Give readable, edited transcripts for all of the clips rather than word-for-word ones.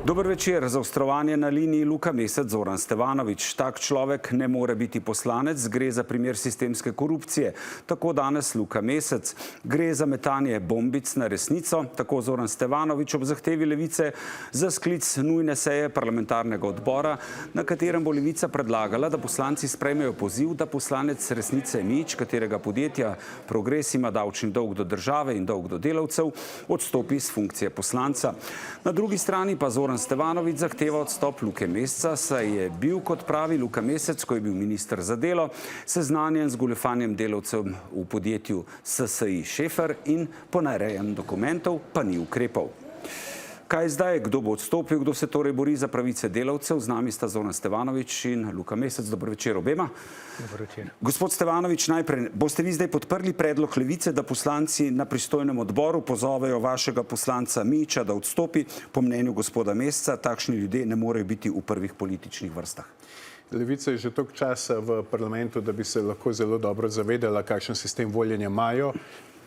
Dober večer. Zaostrovanje na liniji Luka Mesec, Zoran Stevanović. Tak človek ne more biti poslanec, gre za primer sistemske korupcije. Tako danes Luka Mesec. Gre za metanje bombic na resnico, tako Zoran Stevanović ob zahtevi Levice za sklic nujne seje parlamentarnega odbora, na katerem bo Levica predlagala, da poslanci sprejmejo poziv, da poslanec Resnice Mijić, katerega podjetja Progres ima davčni dolg do države in dolg do delavcev, odstopi iz funkcije poslanca. Na drugi strani pa Zoran Stevanović zahteva odstop Luke Meseca, saj je bil, kot pravi Luka Mesec, ko je bil minister za delo, seznanjen z goljufanjem delavcev v podjetju SSI Šefer in ponarejanjem dokumentov pa ni ukrepal. Kaj zdaj? Kdo bo odstopil? Kdo se torej bori za pravice delavcev? Z nami sta Zoran Stevanović in Luka Mesec. Dobro večer obema. Dobro večer. Gospod Stevanović, najprej, boste vi zdaj podprli predlog Levice, da poslanci na pristojnem odboru pozovejo vašega poslanca Mijića, da odstopi? Po mnenju gospoda Meseca, takšni ljudje ne morejo biti v prvih političnih vrstah. Levica je že toliko časa v parlamentu, da bi se lahko zelo dobro zavedala, kakšen sistem voljenja imajo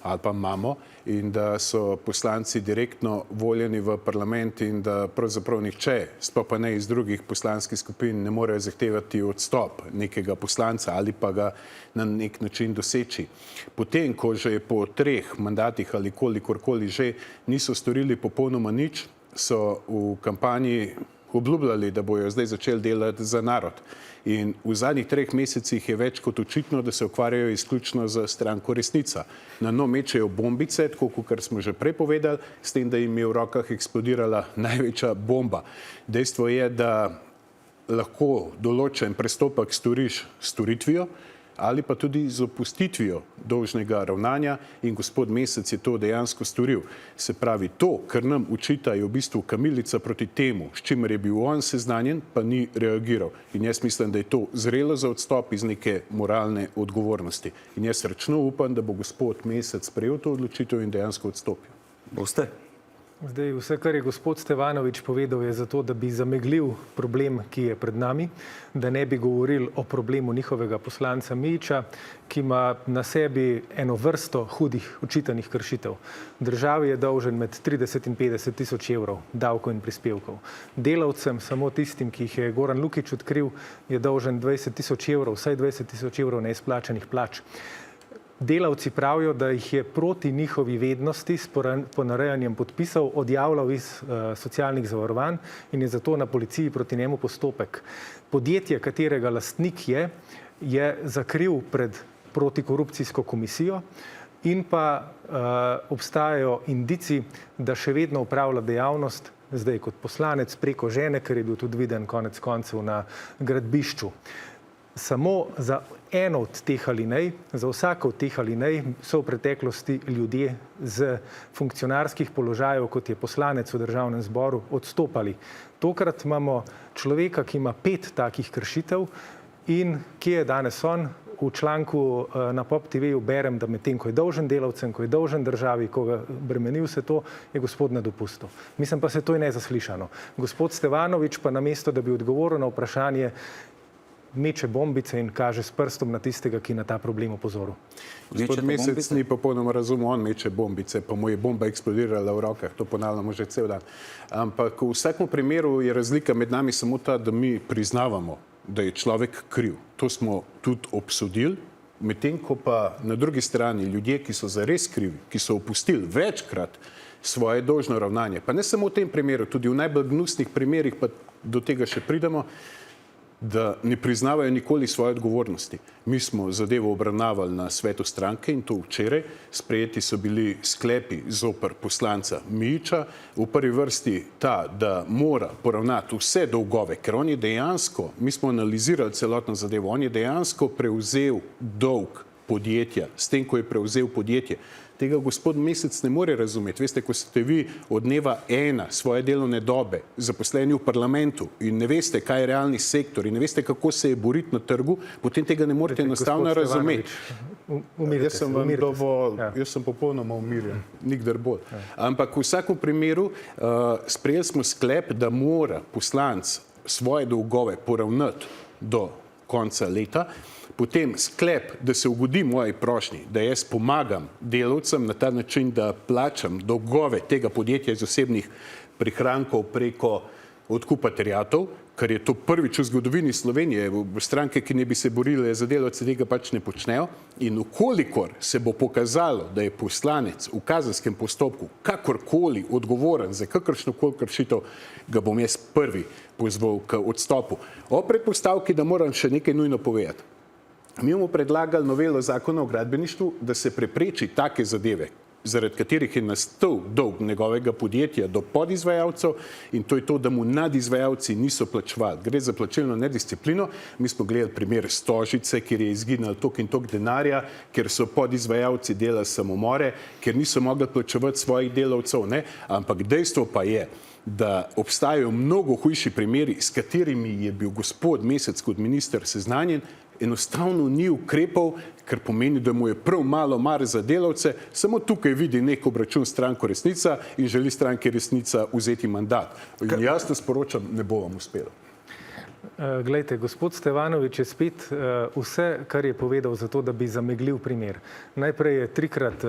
ali pa imamo, in da so poslanci direktno voljeni v parlament in da pravzaprav nihče, sploh pa ne iz drugih poslanskih skupin, ne morejo zahtevati odstop nekega poslanca ali pa ga na nek način doseči. Potem, ko že po 3 mandatih ali kolikorkoli že niso storili popolnoma nič, so v kampanji obljubljali, da bojo zdaj začeli delati za narod. In v zadnjih 3 mesecih je več kot očitno, da se ukvarjajo izključno z stranko Resnica. Na dno mečejo bombice, tako kot smo že prej povedali, s tem, da jim je v rokah eksplodirala največja bomba. Dejstvo je, da lahko določen prestopek storiš s storitvijo ali pa tudi z opustitvijo dolžnega ravnanja, in gospod Mesec je to dejansko storil. Se pravi, to, kar nam očita, je v bistvu kamilica proti temu, s čimer je bil on seznanjen, pa ni reagiral. In jaz mislim, da je to zrelo za odstop iz neke moralne odgovornosti. In jaz srčno upam, da bo gospod Mesec sprejel to odločitev in dejansko odstopil. Boste? Zdaj, vse, kar je gospod Stevanović povedal, je zato, da bi zameglil problem, ki je pred nami, da ne bi govorili o problemu njihovega poslanca Mijića, ki ima na sebi eno vrsto hudih očitanih kršitev. Državi je dolžen med 30 in 50 tisoč evrov davkov in prispevkov. Delavcem, samo tistim, ki jih je Goran Lukić odkril, je dolžen 20 tisoč evrov, vsaj 20 tisoč evrov neizplačanih plač. Delavci pravijo, da jih je proti njihovi vednosti s ponarejanjem podpisov odjavljal iz socialnih zavarovanj in je zato na policiji proti njemu postopek. Podjetje, katerega lastnik je zakril pred protikorupcijsko komisijo in pa obstajajo indici, da še vedno upravlja dejavnost, zdaj kot poslanec preko žene, ker je bil tudi viden konec koncev na gradbišču. Samo za eno od teh alinej, za vsako od teh alinej so v preteklosti ljudje z funkcionarskih položajev, kot je poslanec v državnem zboru, odstopali. Tokrat imamo človeka, ki ima 5 takih kršitev, in kje je danes on? V članku na Pop TV-ju berem, da medtem, ko je dolžen delavcem, ko je dolžen državi, ko ga bremeni vse to, je gospod na dopustu. Mislim pa, se to je nezaslišano. Gospod Stevanović pa namesto, da bi odgovoril na vprašanje, meče bombice in kaže s prstom na tistega, ki na ta problem opozoril. Gospod Mesec ni popolnoma razumel, on meče bombice, pa mu je bomba eksplodirala v rokah, to ponavljamo že cel dan. Ampak v vsakem primeru je razlika med nami samo ta, da mi priznavamo, da je človek kriv. To smo tudi obsodili, medtem ko pa na drugi strani ljudje, ki so zares krivi, ki so opustili večkrat svoje dolžno ravnanje, pa ne samo v tem primeru, tudi v najbolj gnusnih primerih, pa do tega še pridemo, da ne priznavajo nikoli svoje odgovornosti. Mi smo zadevo obravnavali na svetu stranke in to včeraj. Sprejeti so bili sklepi zoper poslanca Mijića. V prvi vrsti ta, da mora poravnati vse dolgove, ker on je dejansko, mi smo analizirali celotno zadevo, on je dejansko prevzel dolg podjetja, s tem, ko je prevzel podjetje. Tega gospod Mesec ne more razumeti. Veste, ko ste vi od dneva 1 svoje delovne dobe zaposleni v parlamentu in ne veste, kaj je realni sektor in ne veste, kako se je boriti na trgu, potem tega ne morete enostavno razumeti. Jaz sem popolnoma umirjen, nikdar bolj. Ampak v vsakem primeru sprejeli smo sklep, da mora poslanec svoje dolgove poravnati do konca leta. Potem sklep, da se ugodi moji prošnji, da jaz pomagam delavcem na ta način, da plačam dolgove tega podjetja iz osebnih prihrankov preko odkupa terjatev, kar je to prvič v zgodovini Slovenije. Stranke, ki ne bi se borile za delavce, tega pač ne počnejo. In ukolikor se bo pokazalo, da je poslanec v kazenskem postopku kakorkoli odgovoren za kakršnokoli kršitev, ga bom jaz prvi pozval k odstopu. O predpostavki, da moram še nekaj nujno povedati. Mi bomo predlagali novelo zakona o gradbeništvu, da se prepreči take zadeve, zaradi katerih je nastal dolg njegovega podjetja do podizvajalcev, in to je to, da mu nadizvajalci niso plačevali. Gre za plačilno nedisciplino. Mi smo gledali primer Stožice, kjer je izginilo toliko in toliko denarja, ker so podizvajalci delali samomore, ker niso mogli plačevati svojih delavcev, ne? Ampak dejstvo pa je, da obstajajo mnogo hujši primeri, s katerimi je bil gospod Mesec kot minister seznanjen, enostavno ni ukrepal, kar pomeni, da mu je prav malo mar za delavce, samo tukaj vidi nek obračun stranko Resnica in želi stranki Resnica vzeti mandat. In jasno sporočam, ne bo vam uspelo. Glejte, gospod Stevanovič je spet vse, kar je povedal za to, da bi zameglil primer. Najprej je trikrat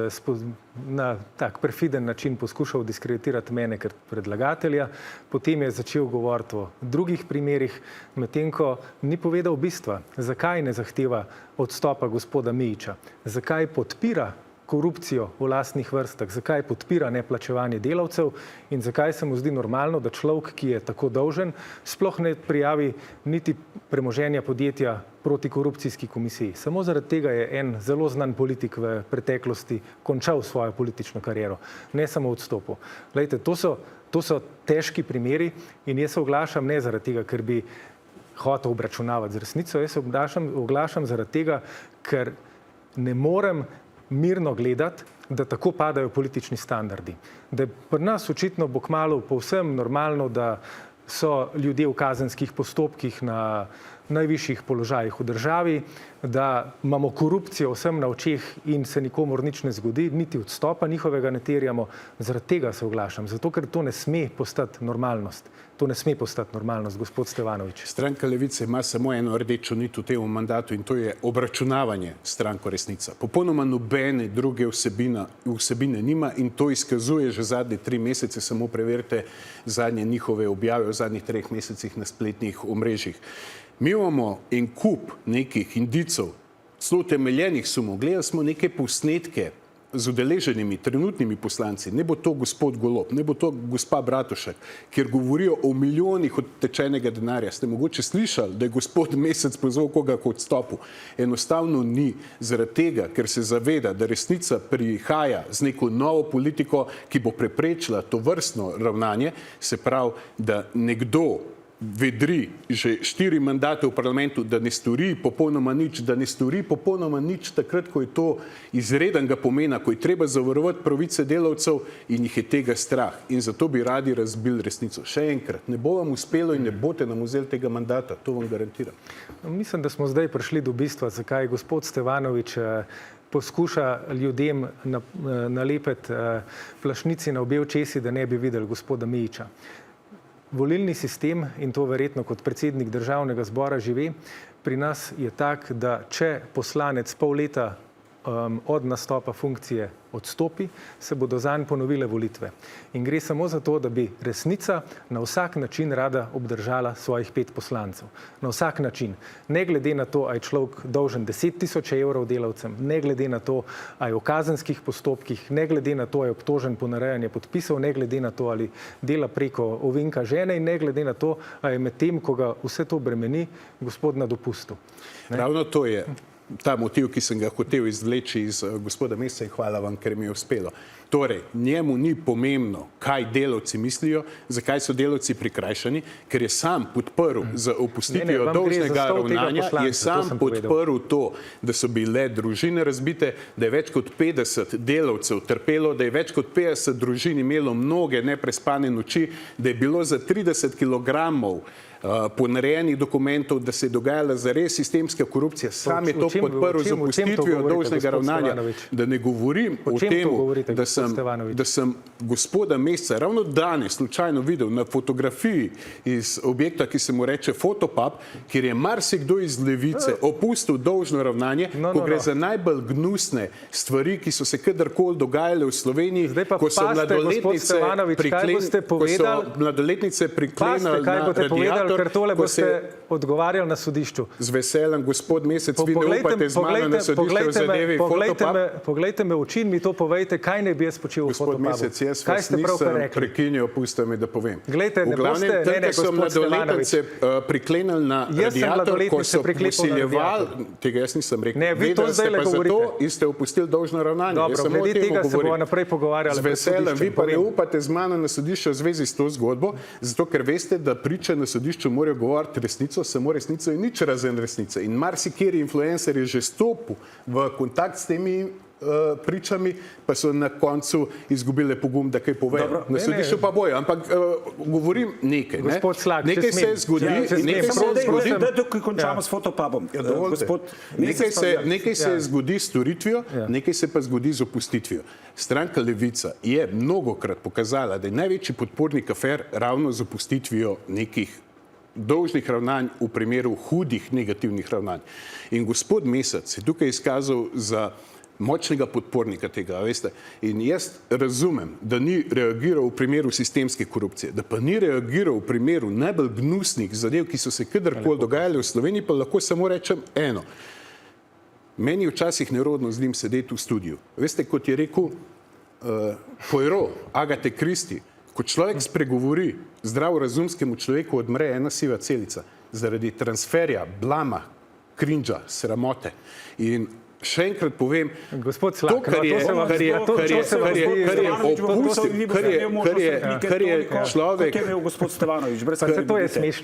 na tak perfiden način poskušal diskreditirati mene kot predlagatelja, potem je začel govoriti o drugih primerih, medtem ko ni povedal bistva, zakaj ne zahteva odstopa gospoda Mijića, zakaj podpira korupcijo v lastnih vrstah, zakaj podpira neplačevanje delavcev in zakaj se mu zdi normalno, da človek, ki je tako dolžen, sploh ne prijavi niti premoženja podjetja protikorupcijski komisiji. Samo zaradi tega je en zelo znan politik v preteklosti končal svojo politično kariero, ne samo odstopil. Glejte, to so težki primeri in jaz se oglašam ne zaradi tega, ker bi hotel obračunavati z resnico, jaz se oglašam zaradi tega, ker ne morem mirno gledati, da tako padajo politični standardi. Da pri nas očitno bo kmalu povsem normalno, da so ljudje v kazenskih postopkih na najvišjih položajih v državi, da imamo korupcijo vsem na očeh in se nikomur nič ne zgodi, niti odstopa njihovega ne terjamo. Zaradi tega se oglašam, zato ker to ne sme postati normalnost. To ne sme postati normalnost, gospod Stevanovič. Stranka Levice ima samo eno rdečo nit v tem mandatu in to je obračunavanje s stranko Resnica. Popolnoma nobene druge vsebine nima in to izkazuje že zadnje 3 mesece, samo preverite zadnje njihove objave v zadnjih 3 mesecih na spletnih omrežjih. Mi imamo en kup nekih indicov, zelo temeljenih sumov. Gledali smo neke posnetke z udeleženimi trenutnimi poslanci, ne bo to gospod Golob, ne bo to gospa Bratušek, kjer govorijo o milijonih odtečenega denarja. Ste mogoče slišali, da je gospod Mesec pozval koga k odstopu? Enostavno ni, zaradi tega, ker se zaveda, da Resnica prihaja z neko novo politiko, ki bo preprečila to vrstno ravnanje, se pravi, da nekdo vedri že 4 mandate v parlamentu, da ne stori popolnoma nič, takrat, ko je to izrednega pomena, ko je treba zavarovati pravice delavcev in jih je tega strah. In zato bi radi razbili Resnico. Še enkrat, ne bo vam uspelo in ne boste nam vzeli tega mandata, to vam garantiram. Mislim, da smo zdaj prišli do bistva, zakaj gospod Stevanovič poskuša ljudem nalepiti plašnici na obe očesi, da ne bi videli gospoda Mijića. Volilni sistem, in to verjetno kot predsednik Državnega zbora že ve, pri nas je tak, da če poslanec pol leta od nastopa funkcije odstopi, se bodo zanj ponovile volitve. In gre samo za to, da bi Resnica na vsak način rada obdržala svojih 5 poslancev. Na vsak način. Ne glede na to, a je človek dolžen 10 000 evrov delavcem, ne glede na to, a je v kazenskih postopkih, ne glede na to, a je obtožen ponarejanja podpisov, ne glede na to, ali dela preko ovinka žene in ne glede na to, a je med tem, ko ga vse to bremeni, gospod na dopustu. Ravno to je ta motiv, ki sem ga hotel izvleči iz gospoda Meseca in hvala vam, ker mi je uspelo. Torej, njemu ni pomembno, kaj delavci mislijo, zakaj so delavci prikrajšani, ker je sam podprl za opustitvijo dolžnega ravnanja, je sam podprl to, da so bile družine razbite, da je več kot 50 delavcev trpelo, da je več kot 50 družin imelo mnoge neprespane noči, da je bilo za 30 kilogramov ponarejenih dokumentov, da se je dogajala zares sistemska korupcija. Sam je to podprl z opustitvijo dolžnega ravnanja. Da ne govorim o tem, da sem da sem gospoda Meseca ravno danes slučajno videl na fotografiji iz objekta, ki se mu reče Fotopub, kjer je marsikdo iz levice opustil dolžno ravnanje, ko gre za najbolj gnusne stvari, ki so se kadarkoli dogajale v Sloveniji, ko so mladoletnice priklenili na radiator. Ker tole boste odgovarjali na sodišču. Z veseljem, gospod Mesec, vi ne upate z mano na sodišču v zadevi Fotopub? Poglejte me v oči in mi to povejte, kaj ne bi jaz počel v Fotopubu. Gospod Mesec, jaz vas nisem prekinil, pustite mi, da povem. Glejte, ne boste, ne, so mladoletnice priklenili na radiator, ko so posiljevali, tega jaz nisem rekel. Ne, vi to zdajle govorite. Zato ste opustili dolžno ravnanje. Dobro, glede tega se bomo naprej pogovarjali. Z veseljem, vi pa ne upate z mano na sodišču v zvezi s to zgodbo, zato ker veste, da priče na sodišču morajo govoriti resnico, samo resnico in nič razen resnice. In marsikeri influencer je že stopil v kontakt s temi pričami, pa so na koncu izgubile pogum, da kaj povejo. Na sodišču pa bojo, ampak govorim nekaj. Gospod Slak, nekaj se zgodi. Da končamo s Fotopubom. Nekaj se zgodi s storitvijo, nekaj se pa zgodi z opustitvijo. Stranka Levica je mnogokrat pokazala, da je največji podpornik afer ravno z opustitvijo nekih dolžnih ravnanj v primeru hudih negativnih ravnanj. In gospod Mesec je tukaj izkazal za močnega podpornika tega, veste. In jaz razumem, da ni reagiral v primeru sistemske korupcije, da pa ni reagiral v primeru najbolj gnusnih zadev, ki so se kadarkoli dogajali v Sloveniji, pa lahko samo rečem eno. Meni včasih nerodno z njim sedeti v studiu. Veste, kot je rekel Poirot, Agate Christie, ko človek spregovori zdravorazumskemu človeku, odmre ena siva celica zaradi transferja, blama, krinža, sramote. In še enkrat povem, gospod Slak, kar je človek,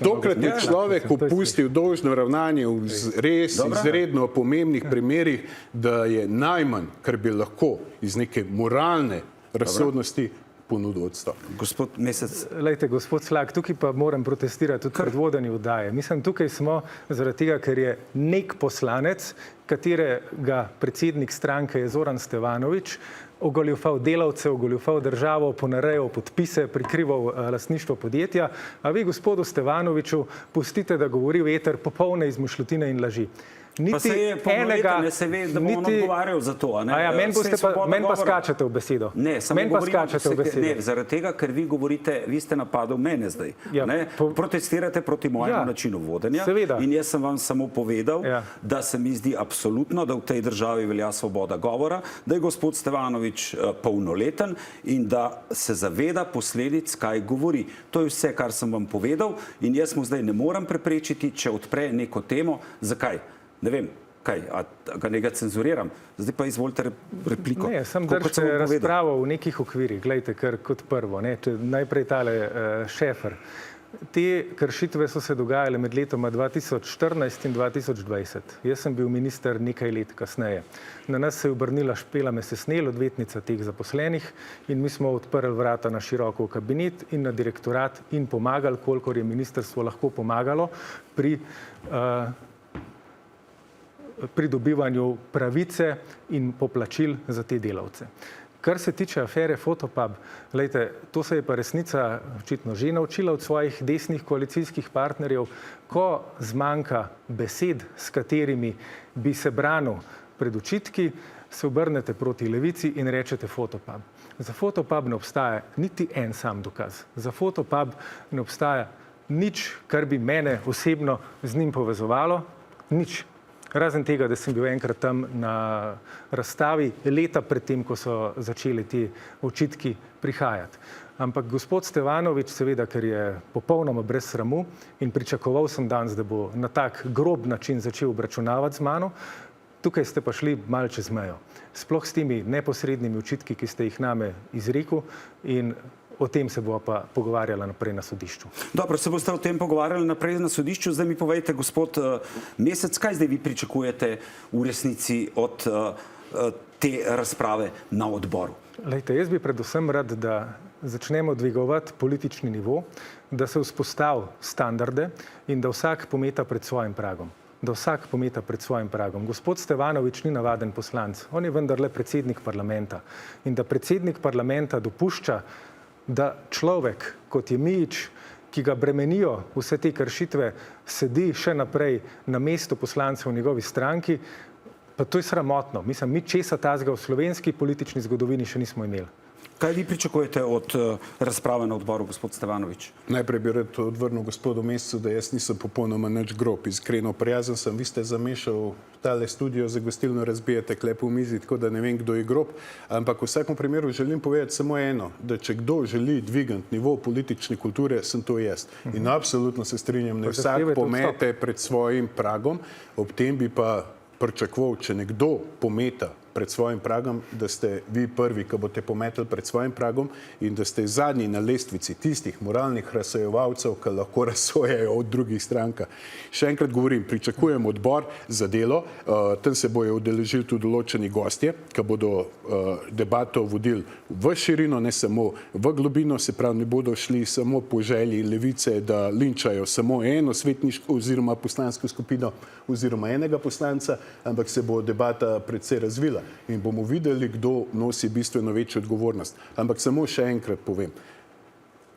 tokrat je človek opustil dolžno ravnanje v res izredno pomembnih primerih, da je najmanj, kar bi lahko iz neke moralne razsodnosti ponudil odstop. Gospod Mesec. Lejte, gospod Slak, tukaj pa moram protestirati tudi pred vodenjem vdaje. Mislim, tukaj smo zaradi tega, ker je nek poslanec, katerega predsednik stranke je Zoran Stevanović, ogoljufal delavce, ogoljufal državo, ponarejal podpise, prikrival lastništvo podjetja, a vi gospodu Stevanoviću pustite, da govori v eter popolne izmišljotine in laži. Pa se je polnoletan, se ve, da bo on odgovarjal za to. Meni pa skačete v besedo. Ne, samo govorim, ne, zaradi tega, ker vi govorite, vi ste napadal mene zdaj. Protestirate proti mojemu načinu vodenja in jaz sem vam samo povedal, da se mi zdi absolutno, da v tej državi velja svoboda govora, da je gospod Stevanović polnoleten in da se zaveda posledic, kaj govori. To je vse, kar sem vam povedal in jaz mu zdaj ne morem preprečiti, če odpre neko temo. Zakaj? Ne vem, kaj, a ga nekaj cenzuriram. Zdaj pa izvolite repliko. Ne, sem držite razpravo v nekih okvirih. Glejte, ker kot prvo, najprej tale Šefer. Te kršitve so se dogajale med letoma 2014 in 2020. Jaz sem bil minister nekaj let kasneje. Na nas se je obrnila Špela Mesesnel, odvetnica teh zaposlenih, in mi smo odprli vrata na široko v kabinet in na direktorat in pomagali, kolikor je ministrstvo lahko pomagalo pri pridobivanju pravice in poplačil za te delavce. Kar se tiče afere Fotopub, lejte, to se je pa resnica očitno že naučila od svojih desnih koalicijskih partnerjev, ko zmanjka besed, s katerimi bi se branil pred očitki, se obrnete proti levici in rečete Fotopub. Za Fotopub ne obstaja niti en sam dokaz. Za Fotopub ne obstaja nič, kar bi mene osebno z njim povezovalo, nič. Razen tega, da sem bil enkrat tam na razstavi leta pred tem, ko so začeli ti očitki prihajati. Ampak gospod Stevanović, seveda, ker je popolnoma brez sramu in pričakoval sem danes, da bo na tak grob način začel obračunavati z mano, tukaj ste pa šli malo čez mejo. Sploh s temi neposrednimi očitki, ki ste jih name izrekel, in o tem se bo pa pogovarjala naprej na sodišču. Dobro, se boste o tem pogovarjali naprej na sodišču. Zdaj mi povejte, gospod Mesec, kaj zdaj vi pričakujete v resnici od te razprave na odboru? Lejte, jaz bi predvsem rad, da začnemo dvigovati politični nivo, da se vzpostavi standarde in da vsak pometa pred svojim pragom. da vsak pometa pred svojim pragom. Gospod Stevanovič ni navaden poslanec, on je vendarle predsednik parlamenta. In da predsednik parlamenta dopušča, da človek, kot je Mijič, ki ga bremenijo vse te kršitve, sedi še naprej na mestu poslancev v njegovi stranki, pa to je sramotno. Mislim, mi česa tazga v slovenski politični zgodovini še nismo imeli. Kaj vi pričakujete od razprave na odboru, gospod Stevanovič? Najprej bi rad odvrnil gospodu Mesecu, da jaz nisem popolnoma nič grob. Iskreno prijazen sem, vi ste zamešal tale studio za gostilno, razbijate klepo v mizi, tako da ne vem, kdo je grob. Ampak v vsakem primeru želim povedati samo eno, da če kdo želi dvigati nivo politične kulture, sem to jaz. In absolutno se strinjam, ne vsak pomete pred svojim pragom, ob tem bi pa pričakoval, če nekdo pometa pred svojim pragom, da ste vi prvi, ki boste pometali pred svojim pragom in da ste zadnji na lestvici tistih moralnih razsojevalcev, ki lahko razsojajo od drugih strankah. Še enkrat govorim, pričakujem odbor za delo, tam se bojo udeležili tudi določeni gostje, ki bodo debato vodili v širino, ne samo v globino, se pravi, ne bodo šli samo po želji levice, da linčajo samo eno svetniško oziroma poslansko skupino oziroma enega poslanca, ampak se bo debata predvsej razvila. In bomo videli, kdo nosi bistveno večjo odgovornost. Ampak samo še enkrat povem.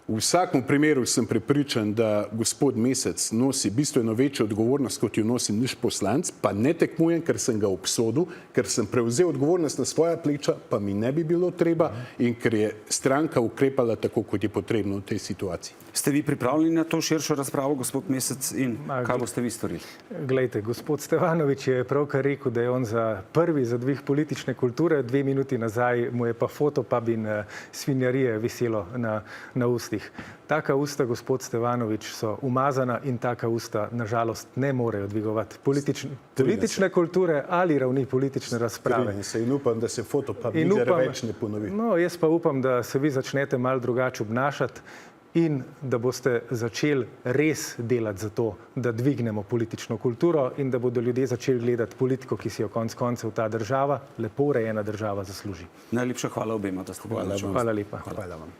V vsakem primeru sem prepričan, da gospod Mesec nosi bistveno večjo odgovornost, kot jo nosi naš poslanec, pa ne tekmujem, ker sem ga obsodil, ker sem prevzel odgovornost na svoja pleča, pa mi ne bi bilo treba in ker je stranka ukrepala tako, kot je potrebno v tej situaciji. Ste vi pripravljeni na to širšo razpravo, gospod Mesec, in kaj boste vi storili? Glejte, gospod Stevanovič je pravkar rekel, da je on prvi za dvig politične kulture, 2 minuti nazaj mu je pa fotopub in svinjarije viselo na ustih. Taka usta, gospod Stevanovič, so umazana in taka usta, nažalost, ne morejo dvigovati politične kulture ali ravni politične razprave. In upam, da se fotopub nikdar več ne ponovi. No, jaz pa upam, da se vi začnete malo drugače obnašati in da boste začeli res delati za to, da dvignemo politično kulturo in da bodo ljudje začeli gledati politiko, ki si jo konec koncev ta država, lepo urejena država, zasluži. Najlepša hvala obema, da ste bili. Hvala lepa. Hvala vam.